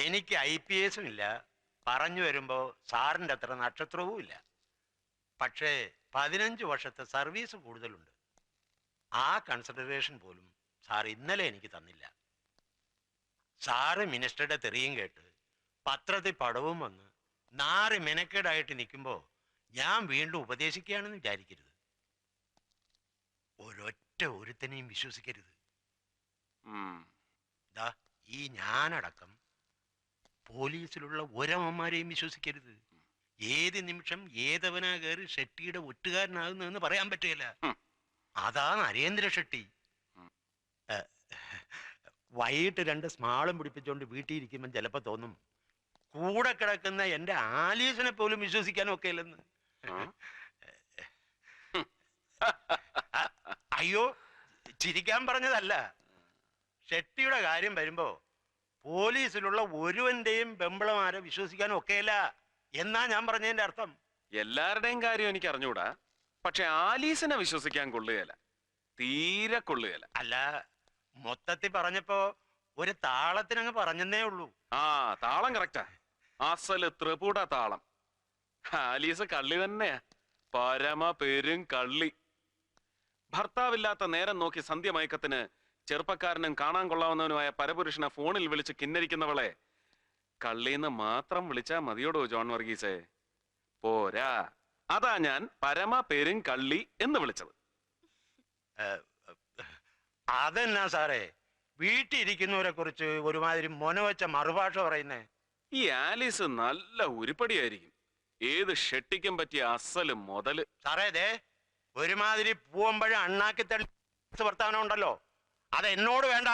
എനിക്ക് IPS ഇല്ല, പറഞ്ഞു വരുമ്പോ സാറിന്റെ അത്ര നക്ഷത്രവും ഇല്ല. പക്ഷേ 15 വർഷത്തെ സർവീസ് കൂടുതലുണ്ട്. ആ കൺസിഡറേഷൻ പോലും സാർ ഇന്നലെ എനിക്ക് തന്നില്ല. സാറ് മിനിസ്റ്ററുടെ തെറിയും കേട്ട് പത്രത്തിൽ പടവും വന്ന് നാറി മെനക്കേടായിട്ട് നിൽക്കുമ്പോൾ ഞാൻ വീണ്ടും ഉപദേശിക്കുകയാണെന്ന് വിചാരിക്കരുത്. ഒരൊറ്റ ഒരുത്തനെയും വിശ്വസിക്കരുത്. ദാ ഈ ഞാനടക്കം പോലീസിലുള്ള ഒരമ്മമാരെയും വിശ്വസിക്കരുത്. ഏത് നിമിഷം ഏതവനാ കയറി ഷെട്ടിയുടെ ഒറ്റുകാരനാകുന്നതെന്ന് പറയാൻ പറ്റുകയില്ല. അതാ നരേന്ദ്ര ഷെട്ടി. വൈകിട്ട് 2 സ്മാളും പിടിപ്പിച്ചുകൊണ്ട് വീട്ടിൽ ഇരിക്കുമ്പോൾ ചിലപ്പോൾ തോന്നും കൂടെ കിടക്കുന്ന എൻ്റെ ആലീസിനെ പോലും വിശ്വസിക്കാനും ഒക്കെ ഇല്ലെന്ന്. അയ്യോ, ചിരിക്കാൻ പറഞ്ഞതല്ല. ഷെട്ടിയുടെ കാര്യം വരുമ്പോ പോലീസിലുള്ള ഒരുവന്റെയും പെമ്പിളമാരെ വിശ്വസിക്കാനും ഒക്കെയല്ല എന്നാ ഞാൻ പറഞ്ഞതിന്റെ അർത്ഥം. എല്ലാവരുടെയും കാര്യം എനിക്ക് അറിഞ്ഞൂടാ, പക്ഷെ ആലീസിനെ വിശ്വസിക്കാൻ കൊള്ളുകയല്ല, തീരെ കൊള്ളുകയല്ല. അല്ല, മൊത്തത്തിൽ പറഞ്ഞപ്പോ ഒരു താളത്തിനങ്ങ് പറഞ്ഞെന്നേ ഉള്ളൂ. ആ താളം കറക്റ്റാ, അസല് ത്രിപുട താളം. ആലീസ് കള്ളി തന്നെയാ, പരമ പെരും കള്ളി. ഭർത്താവില്ലാത്ത നേരം നോക്കി സന്ധ്യമയക്കത്തിന് ചെറുപ്പക്കാരനും കാണാൻ കൊള്ളാവുന്നവനുമായ പരപുരുഷനെ ഫോണിൽ വിളിച്ച് കിന്നരിക്കുന്നവളെ കള്ളീന്ന് മാത്രം വിളിച്ചാ മതിയോടോ ജോൺ വർഗീസേ? പോരാ, അതാ ഞാൻ പരമ പെരും കള്ളി എന്ന് വിളിച്ചത്. അതെന്നാ സാറേ വീട്ടിൽ ഇരിക്കുന്നവരെ കുറിച്ച് ഒരുമാതിരി മൊനവച്ച മറുഭാഷ പറയുന്നേ? ഈ ആലീസ് നല്ല ഉരുപ്പടിയായിരിക്കും, ഏത് ഷെട്ടിക്കും പറ്റിയ അസല് മുതല്. സാറേ ദേ ഒരുമാതിരി പൂവമ്പഴം അണ്ണാക്കി തള്ളി വർത്താനം ഉണ്ടല്ലോ, അത് എന്നോട് വേണ്ട.